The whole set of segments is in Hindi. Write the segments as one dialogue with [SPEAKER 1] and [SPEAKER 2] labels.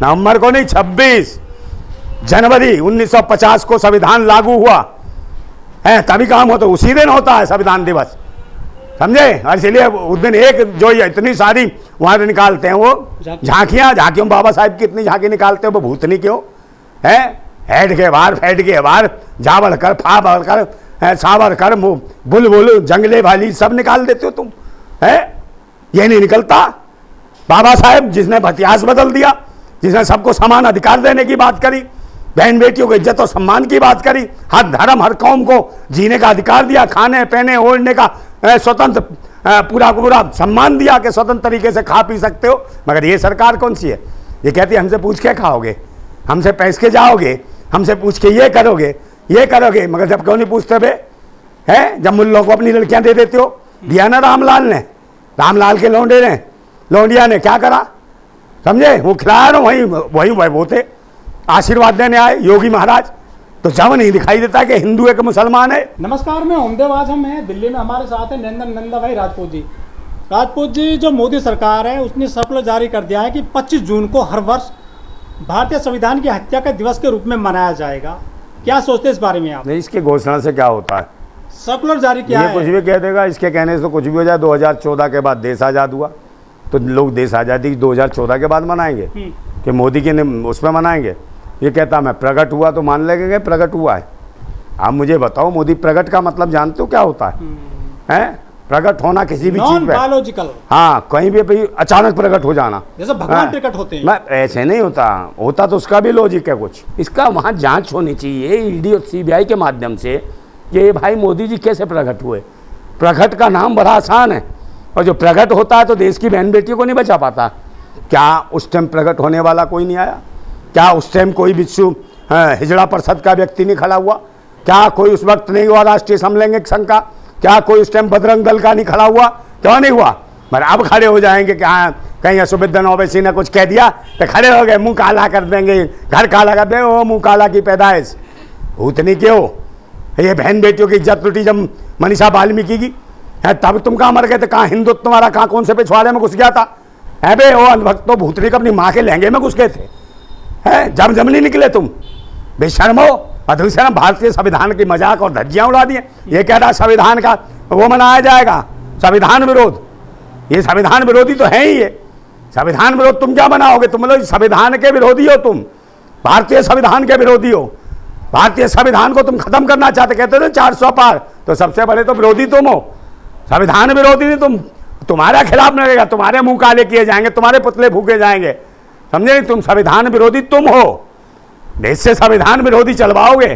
[SPEAKER 1] नवंबर को नहीं, 26 जनवरी 1950 को संविधान लागू हुआ है, तभी काम होता, उसी दिन होता है संविधान दिवस, समझे। और इसलिए उस दिन एक जो इतनी सारी वहां निकालते हैं वो झांकियों बाबा साहब की इतनी झांकी निकालते हो, वो भूतनी क्यों है, हेड के बाहर फेड के बाहर जावड़ कर फावड़ कर सावर कर बुलबुल जंगले वाली सब निकाल देते हो तुम, है ये नहीं निकलता। बाबा साहब जिसने इतिहास बदल दिया, जिसने सबको समान अधिकार देने की बात करी, बहन बेटियों को इज्जत और सम्मान की बात करी, हर धर्म हर कौम को जीने का अधिकार दिया, खाने पहने ओढ़ने का स्वतंत्र पूरा सम्मान दिया कि स्वतंत्र तरीके से खा पी सकते हो। मगर ये सरकार कौन सी है, ये कहती है हमसे पूछ के खाओगे, हमसे पैस के जाओगे, हमसे पूछ के ये करोगे, मगर जब क्यों नहीं पूछते बे, है जब मुल्लों को अपनी लड़कियां दे देते हो। दिया ना रामलाल ने, रामलाल के लौंडिया ने क्या करा, समझे, वो खिलाया ना, वही वो थे आशीर्वाद देने आए योगी महाराज, तो जब नहीं दिखाई देता कि हिंदू है कि मुसलमान है।
[SPEAKER 2] नमस्कार, मैं ओमदेव, आज हम हैं दिल्ली में, हमारे साथ है नंदा भाई राजपूत जी। राजपूत जी, जो मोदी सरकार है उसने सर्कुलर जारी कर दिया है कि 25 जून को हर वर्ष भारतीय संविधान की हत्या के दिवस के रूप में मनाया जाएगा, क्या सोचते हैं इस बारे में आप?
[SPEAKER 1] नहीं, इसकी घोषणा से क्या होता है,
[SPEAKER 2] सर्कुलर जारी किया है,
[SPEAKER 1] कुछ भी कह देगा, इसके कहने से तो कुछ भी हो जाए। 2014 के बाद देश आज़ाद हुआ, तो लोग देश आज़ादी 2014 के बाद मनाएंगे कि मोदी के उसमें मनाएंगे। ये कहता मैं प्रकट हुआ तो मान लेंगे प्रकट हुआ है। आप मुझे बताओ, मोदी प्रकट का मतलब जानते हो क्या होता है? हैं प्रकट होना किसी भी चीज पे,
[SPEAKER 2] बायोलॉजिकल,
[SPEAKER 1] हाँ कहीं भी अचानक प्रकट हो जाना,
[SPEAKER 2] जैसे भगवान प्रकट होते हैं।
[SPEAKER 1] मैं ऐसे नहीं होता तो उसका भी लॉजिक है कुछ, इसका वहाँ जांच होनी चाहिए ईडी और सीबीआई के माध्यम से कि भाई मोदी जी कैसे प्रकट हुए। प्रकट का नाम बड़ा आसान है, और जो प्रकट होता है तो देश की बहन बेटियों को नहीं बचा पाता। क्या उस टाइम प्रकट होने वाला कोई नहीं आया? क्या उस टाइम कोई विश्व हिजड़ा परिषद का व्यक्ति नहीं खड़ा हुआ? क्या कोई उस वक्त नहीं हुआ राष्ट्रीय समलैंगिक संघ का? क्या कोई उस टाइम बजरंग दल का नहीं खड़ा हुआ? क्यों नहीं हुआ? मगर अब खड़े हो जाएंगे कि हाँ कहीं असुविधा ओवैसी ने कुछ कह दिया तो खड़े हो गए, मुंह काला कर देंगे, घर काला कर देंगे, वो मुंह काला की पैदाइश भूतनी क्यों? ये बहन बेटियों की इज्जत लुटी जब मनीषा वाल्मीकि की है, तब तुम कहाँ मर गए थे? कहाँ हिंदुत्व तुम्हारा कहाँ कौन से पिछवाड़े में घुस गया था? है बे वो अंधभक्त तो भूतनी को अपनी माँ के लहंगे में घुस गए थे, है जब नहीं निकले तुम, बेशर्म हो। और दूसरा भारतीय संविधान की मजाक और धज्जियां उड़ा दिए। ये कह रहा संविधान का वो मनाया जाएगा, संविधान विरोध। ये संविधान विरोधी तो है ही, ये संविधान विरोध तुम क्या बनाओगे? तुम लोग संविधान के विरोधी हो, तुम भारतीय संविधान के विरोधी हो। भारतीय संविधान को तुम खत्म करना चाहते, कहते थे 400 पार, तो सबसे बड़े तो विरोधी तुम हो, संविधान विरोधी नहीं तुम। तुम्हारा खिलाफ लगेगा, तुम्हारे मुंह काले किए जाएंगे, तुम्हारे पुतले फूके जाएंगे, समझे? तुम संविधान विरोधी तुम हो, देश से संविधान विरोधी चलवाओगे,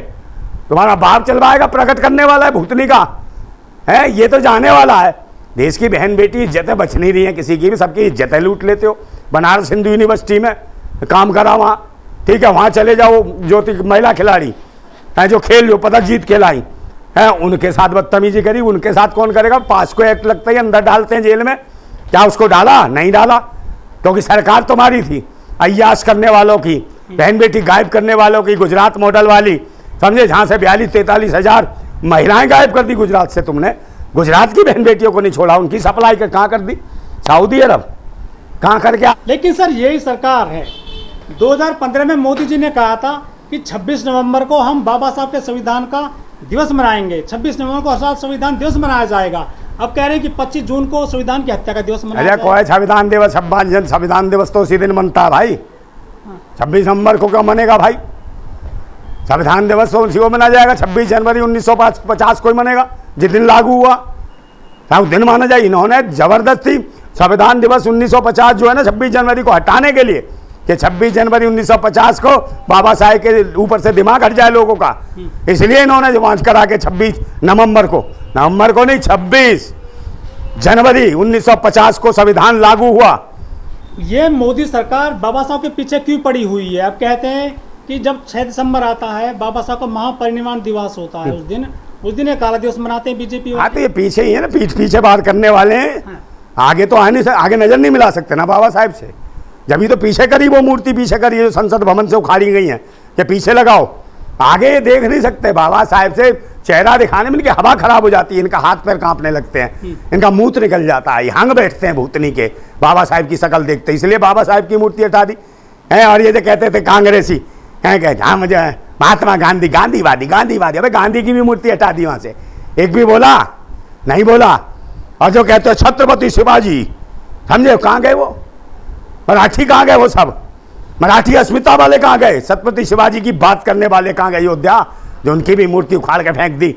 [SPEAKER 1] तुम्हारा बाप चलवाएगा, प्रकट करने वाला है भूतनी का, है ये तो जाने वाला है। देश की बहन बेटी इज्जतें बच नहीं रही हैं किसी की भी, सबकी इज्जतें लूट लेते हो। बनारस हिंदू यूनिवर्सिटी में काम करा वहाँ, ठीक है, वहाँ चले जाओ, ज्योति महिला खिलाड़ी है जो खेल जो पदक जीत के लाई है, उनके साथ बदतमीजी करी, उनके साथ कौन करेगा? पास्को एक्ट लगता है, अंदर डालते हैं जेल में। क्या उसको डाला? नहीं डाला, क्योंकि सरकार तुम्हारी थी, अय्याश करने वालों की, बहन बेटी गायब करने वालों की, गुजरात मॉडल वाली, समझे, जहाँ से 42-43 हज़ार महिलाएं गायब कर दी गुजरात से। तुमने गुजरात की बहन बेटियों को नहीं छोड़ा, उनकी सप्लाई कहाँ कर दी? सऊदी अरब कहाँ कर गया?
[SPEAKER 2] लेकिन सर यही सरकार है, 2015 में मोदी जी ने कहा था कि 26 नवंबर को हम बाबा साहब के संविधान का दिवस मनाएंगे, 26 नवंबर को आजाद संविधान दिवस मनाया जाएगा। अब कह रहे हैं कि 25 जून को संविधान की हत्या का दिवस मनाया जाएगा।
[SPEAKER 1] कोई संविधान दिवस, संविधान दिवस तो उसी दिन मनता है भाई, 26 नवंबर को क्या मनेगा भाई? संविधान दिवस तो उसी को मनाया जाएगा, 26 जनवरी 1950 को ही मनेगा, जिस दिन लागू हुआ उस दिन माना जाए। इन्होंने जबरदस्ती संविधान दिवस 1950 जो है ना 26 जनवरी को हटाने के लिए, कि 26 जनवरी 1950 को बाबा साहेब के ऊपर से दिमाग हट जाए लोगों का, इसलिए इन्होंने जांच करा के 26 नवंबर को नहीं 26 जनवरी 1950 को संविधान लागू हुआ।
[SPEAKER 2] ये मोदी सरकार बाबा साहब के पीछे क्यों पड़ी हुई है? अब कहते हैं कि जब 6 दिसंबर आता है, बाबा साहब का महापरिनिर्वाण दिवस होता है, उस दिन एक काला दिवस मनाते हैं बीजेपी।
[SPEAKER 1] हाँ तो ये पीछे ही है ना, पीछे बात करने वाले हैं। हाँ। आगे तो आगे नजर नहीं मिला सकते ना बाबा साहब से, जब ही तो पीछे करी वो मूर्ति, पीछे करी जो संसद भवन से उखाड़ी गई है, कि पीछे लगाओ, आगे देख नहीं सकते। बाबा साहब से चेहरा दिखाने में इनकी हवा खराब हो जाती है, इनका हाथ पैर कांपने लगते हैं, इनका मूत्र निकल जाता है, हंग बैठते हैं भूतनी के बाबा साहब की शक्ल देखते, इसलिए बाबा साहब की मूर्ति हटा दी। हैं। और ये जो कहते थे कांग्रेसी हैं, कहते हाँ मुझे महात्मा गांधी गांधीवादी गांधीवादी, अबे गांधी की भी मूर्ति हटा दी वहाँ से, एक भी बोला नहीं बोला। और जो कहते हैं छत्रपति शिवाजी, समझे कहाँ गए वो मराठी, कहाँ गए वो सब मराठी अस्मिता वाले, कहाँ गए छत्रपति शिवाजी की बात करने वाले, कहाँ गए अयोध्या जो उनकी भी मूर्ति उखाड़ के फेंक दी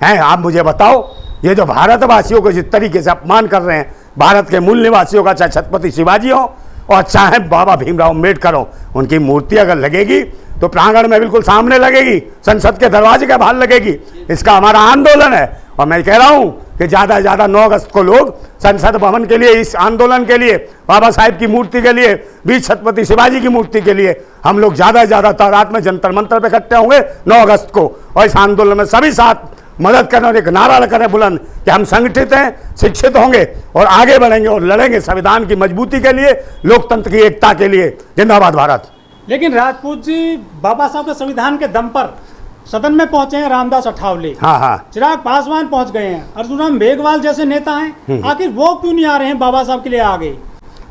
[SPEAKER 1] हैं। आप मुझे बताओ, ये जो भारतवासियों को जिस तरीके से अपमान कर रहे हैं, भारत के मूल निवासियों का, चाहे छत्रपति शिवाजी हो और चाहे बाबा भीमराव अम्बेडकर हो, उनकी मूर्ति अगर लगेगी तो प्रांगण में बिल्कुल सामने लगेगी, संसद के दरवाजे के बाहर लगेगी। इसका हमारा आंदोलन है। और मैं कह रहा हूं कि ज़्यादा से ज़्यादा 9 अगस्त को लोग संसद भवन के लिए, इस आंदोलन के लिए, बाबा साहेब की मूर्ति के लिए, वीर छत्रपति शिवाजी की मूर्ति के लिए हम लोग ज़्यादा से ज़्यादा तादाद में जंतर मंतर पे इकट्ठे होंगे 9 अगस्त को। और इस आंदोलन में सभी साथ मदद करने और एक नारा करें बुलंद कि हम संगठित हैं, शिक्षित होंगे और आगे बढ़ेंगे और लड़ेंगे संविधान की मजबूती के लिए, लोकतंत्र की एकता के लिए। जिंदाबाद भारत।
[SPEAKER 2] लेकिन राजपूत जी बाबा साहब के संविधान के दम पर सदन में पहुंचे हैं रामदास अठावले,
[SPEAKER 1] हाँ,
[SPEAKER 2] चिराग पासवान पहुंच गए हैं, अर्जुन मेघवाल जैसे नेता हैं, आखिर वो क्यों नहीं आ रहे हैं बाबा साहब के लिए आगे?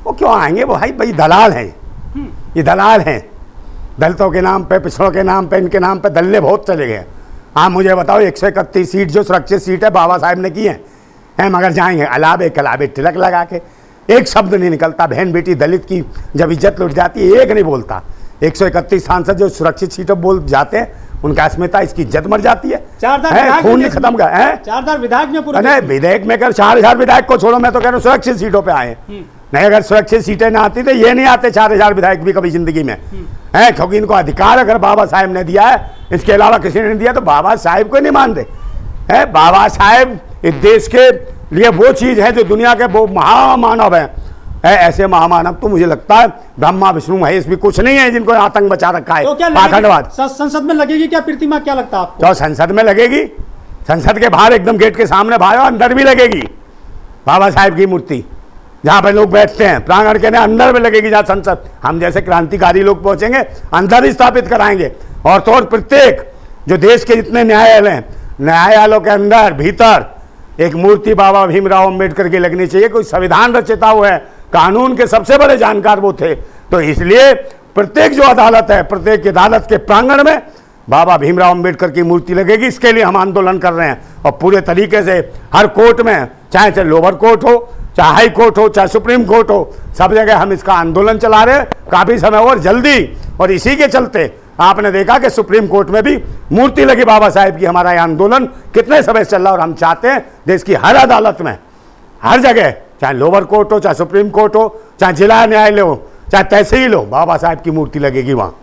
[SPEAKER 1] वो क्यों आएंगे? वो भाई दलाल हैं, ये दलाल हैं। दलितों के नाम पे, पिछड़ों के नाम पे, इनके नाम पे दल्ले बहुत चले गए। हाँ मुझे बताओ, 131 सीट जो सुरक्षित सीट है बाबा साहब ने की है मगर जाएंगे अलाबे कलाबे तिलक लगा के, एक शब्द नहीं निकलता। बहन बेटी दलित की जब इज्जत लुट जाती है, एक नहीं बोलता। 131 सांसद जो सुरक्षित सीटों बोल जाते हैं, उनका अस्मिता, इसकी इज्जत मर जाती है।
[SPEAKER 2] 4000
[SPEAKER 1] खून नहीं खत्म का है,
[SPEAKER 2] 4000 विधायक में पूरे
[SPEAKER 1] नहीं विधेयक में कर 4000 विधायक को छोड़ो, मैं तो कह रहा हूँ सुरक्षित सीटों पे आए। नहीं अगर सुरक्षित सीटें ना आती तो ये नहीं आते 4000 विधायक भी कभी जिंदगी में है, क्योंकि इनको अधिकार अगर बाबा साहेब ने दिया है, इसके अलावा किसी ने नहीं दिया, तो बाबा साहेब को नहीं मानते है। बाबा साहेब इस देश के लिए वो चीज़ है जो दुनिया के वो महामानव है। ऐसे महामानव तो मुझे लगता है ब्रह्मा विष्णु महेश भी कुछ नहीं है जिनको आतंक बचा रखा है।
[SPEAKER 2] तो क्या
[SPEAKER 1] पाखंडवाद
[SPEAKER 2] संसद में लगेगी क्या प्रतिमा, क्या लगता है आपको?
[SPEAKER 1] तो संसद में लगेगी, संसद के बाहर एकदम गेट के सामने बाहर अंदर भी लगेगी बाबा साहेब की मूर्ति, जहाँ पे लोग बैठते हैं प्रांगण के अंदर में लगेगी। जहाँ संसद, हम जैसे क्रांतिकारी लोग पहुंचेंगे अंदर ही स्थापित कराएंगे। और तो और प्रत्येक जो देश के जितने न्यायालय हैं, न्यायालयों के अंदर भीतर एक मूर्ति बाबा भीमराव अम्बेडकर की लगनी चाहिए। कोई संविधान रचयिता वो है, कानून के सबसे बड़े जानकार वो थे, तो इसलिए प्रत्येक जो अदालत है, प्रत्येक अदालत के प्रांगण में बाबा भीमराव अम्बेडकर की मूर्ति लगेगी। इसके लिए हम आंदोलन कर रहे हैं और पूरे तरीके से हर कोर्ट में, चाहे लोअर कोर्ट हो, चाहे हाई कोर्ट हो, चाहे सुप्रीम कोर्ट हो, सब जगह हम इसका आंदोलन चला रहे हैं काफ़ी समय और जल्दी। और इसी के चलते आपने देखा कि सुप्रीम कोर्ट में भी मूर्ति लगी बाबा साहेब की। हमारा ये आंदोलन कितने समय से चल रहा है और हम चाहते हैं देश की हर अदालत में, हर जगह, चाहे लोअर कोर्ट हो, चाहे सुप्रीम कोर्ट हो, चाहे जिला न्यायालय हो, चाहे तहसील हो, बाबा साहेब की मूर्ति लगेगी वहाँ।